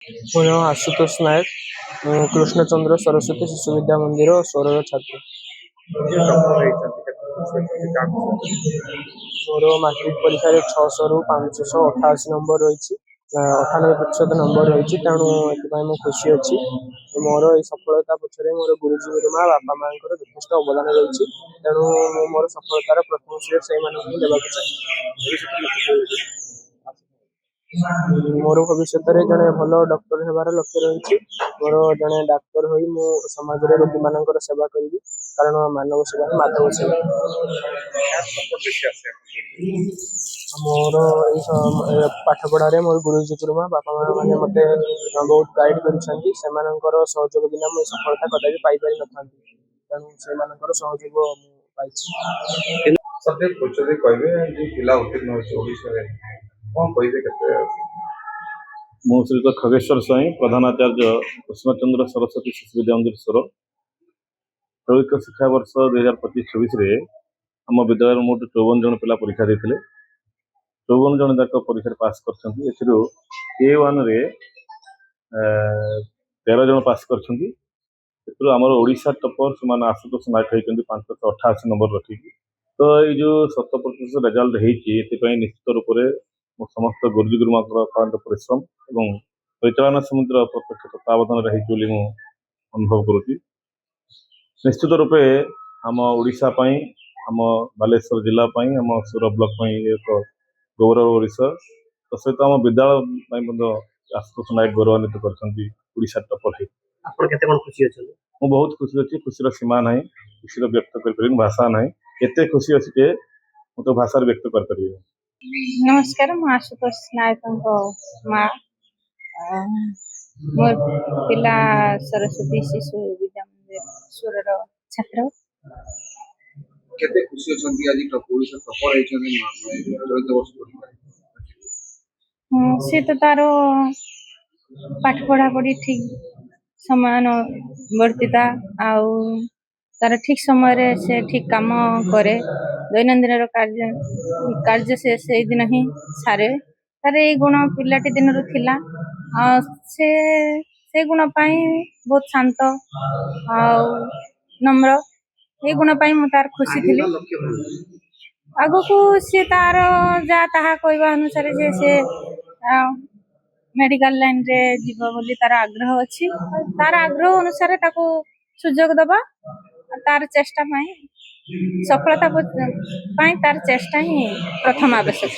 ମୋ ନାମ ଆଶୁତୋଷ ନାୟକ। ମୁଁ କୃଷ୍ଣଚନ୍ଦ୍ର ସରସ୍ୱତୀ ଶିଶୁ ବିଦ୍ୟା ମନ୍ଦିର ସ୍ୱରର ଛାତ୍ର। ମୋର ମାଟ୍ରିକ ପରୀକ୍ଷାରେ 600ରୁ 588 ନମ୍ବର ରହିଛି। 98% ନମ୍ବର ରହିଛି। ତେଣୁ ଏଥିପାଇଁ ମୁଁ ଖୁସି ଅଛି। ମୋର ଏହି ସଫଳତା ପଛରେ ମୋର ଗୁରୁଜୀ ଗୁରୁମା ବାପା ମାଙ୍କର ଯଥେଷ୍ଟ ଅବଦାନ ରହିଛି। ତେଣୁ ମୁଁ ମୋର ସଫଳତାର ପ୍ରଥମ ଶ୍ରେୟ ସେଇମାନଙ୍କୁ ଦେବାକୁ ଚାହେଁ। ମୋର ଭବିଷ୍ୟତରେ ଜଣେ ଭଲ ଡକ୍ଟର ହେବାର ଲକ୍ଷ୍ୟ ରହିଛି। ମୋର ଜଣେ ଡାକ୍ତର ହୋଇ ମୁଁ ସମାଜରେ ରୋଗୀମାନଙ୍କର ସେବା କରିବି, କାରଣ ମାନବ ସେବା ହିଁ ମାଧବ ସେବା। ମୋର ଏଇ ପାଠ ପଢ଼ାରେ ମୋର ଗୁରୁଜୀ ଗୁରୁମା ବାପା ମା ମାନେ ମୋତେ ବହୁତ ଗାଇଡ୍ କରିଛନ୍ତି। ସେମାନଙ୍କର ସହଯୋଗ ବିନା ମୁଁ ସଫଳତା କଦାପି ପାଇପାରିନଥାନ୍ତି। ତେଣୁ ସେମାନଙ୍କର ସହଯୋଗ ମୁଁ ପାଇଛି। କହିବେ ଯେ ପିଲା ଉତ୍ତୀର୍ଣ୍ଣ ହେଉଛି ଓଡ଼ିଶାରେ କ'ଣ କହିବେ କେତେ? ମୁଁ ଶ୍ରୀଯୁକ୍ତ ଖଗେଶ୍ୱର ସ୍ୱାଇଁ, ପ୍ରଧାନାଚାର୍ଯ୍ୟ କୃଷ୍ଣଚନ୍ଦ୍ର ସରସ୍ୱତୀ ଶିଶୁ ବିଦ୍ୟା ମନ୍ଦିର ସ୍ୱର। ଚଳିତ ଶିକ୍ଷାବର୍ଷ 2025-26ରେ ଆମ ବିଦ୍ୟାଳୟର ମୋଟ 54 ଜଣ ପିଲା ପରୀକ୍ଷା ଦେଇଥିଲେ। 54 ଜଣ ଯାକ ପରୀକ୍ଷାରେ ପାସ୍ କରିଛନ୍ତି। ଏଥିରୁ A1ରେ 13 ଜଣ ପାସ୍ କରିଛନ୍ତି। ଏଥିରୁ ଆମର ଓଡ଼ିଶା ଟପର ସେମାନେ ଆଶୁତୋଷ ନାୟକ ହେଇଛନ୍ତି 588 ନମ୍ବର ରଖିକି। ତ ଏଇ ଯେଉଁ 100% ରେଜଲ୍ଟ ହେଇଛି, ଏଥିପାଇଁ ନିଶ୍ଚିତ ରୂପରେ ମୁଁ ସମସ୍ତ ଗୁରୁଜୀ ଗୁରୁମାଙ୍କର ଅକ୍ଳାନ୍ତ ପରିଶ୍ରମ ଏବଂ ପରିଚାଳନା ସମିତିର ପ୍ରତ୍ୟକ୍ଷ ତତ୍ତ୍ୱାବଧାନରେ ହେଇଛି ବୋଲି ମୁଁ ଅନୁଭବ କରୁଛି। ନିଶ୍ଚିତ ରୂପେ ଆମ ଓଡ଼ିଶା ପାଇଁ, ଆମ ବାଲେଶ୍ୱର ଜିଲ୍ଲା ପାଇଁ, ଆମ ସୁର ବ୍ଲକ ପାଇଁ ଏକ ଗୌରବ ବିଷୟ। ତ ସହିତ ଆମ ବିଦ୍ୟାଳୟ ପାଇଁ ମଧ୍ୟ ଆଶୁତୋଷ ନାୟକ ଗୌରବାନ୍ୱିତ କରିଛନ୍ତି ଓଡ଼ିଶା ଟପର ହେଇ। ଆପଣ କେତେ କ'ଣ ଖୁସି ଅଛନ୍ତି? ମୁଁ ବହୁତ ଖୁସି ଅଛି। ଖୁସିର ସୀମା ନାହିଁ, ଖୁସିର ବ୍ୟକ୍ତ କରିପାରିବିନି, ଭାଷା ନାହିଁ। ଏତେ ଖୁସି ଅଛି ଯେ ମୁଁ ତ ଭାଷାରେ ବ୍ୟକ୍ତ କରିପାରିବି। ନମସ୍କାର, ମୁଁ ଆଶୁତୋଷ ନାୟକଙ୍କ ମା। ମୋ ପିଲା ସରସ୍ୱତୀ ଶିଶୁ ବିଦ୍ୟା ମନ୍ଦିର ସ୍ୱରର ଛାତ୍ର। କେତେ ଖୁସି ଅଛନ୍ତି ଆଜି ଓଡ଼ିଶା ଟପର ହେଇଛନ୍ତି? ସେ ତ ତାର ପାଠ ପଢ଼ାପଢ଼ି ଠିକ୍ ସମୟାନୁବର୍ତ୍ତିତା ଆଉ ତାର ଠିକ୍ ସମୟରେ ସେ ଠିକ୍ କାମ କରେ। ଦୈନନ୍ଦିନର କାର୍ଯ୍ୟ ସେ ସେଇଦିନ ହିଁ ସାରେ। ତାର ଏଇ ଗୁଣ ପିଲାଟି ଦିନରୁ ଥିଲା। ସେ ଗୁଣ ପାଇଁ ବହୁତ ଶାନ୍ତ ଆଉ ନମ୍ର, ଏଇ ଗୁଣ ପାଇଁ ମୁଁ ତାର ଖୁସି ଥିଲି। ଆଗକୁ ସେ ତାର ଯାହା ତାହା କହିବା ଅନୁସାରେ ଯେ ସେ ମେଡିକାଲ ଲାଇନରେ ଯିବ ବୋଲି ତାର ଆଗ୍ରହ ଅଛି। ତାର ଆଗ୍ରହ ଅନୁସାରେ ତାକୁ ସୁଯୋଗ ଦବା, ତାର ଚେଷ୍ଟା ପାଇଁ, ସଫଳତା ପାଇଁ ତାର ଚେଷ୍ଟା ହିଁ ପ୍ରଥମ ଆବଶ୍ୟକ।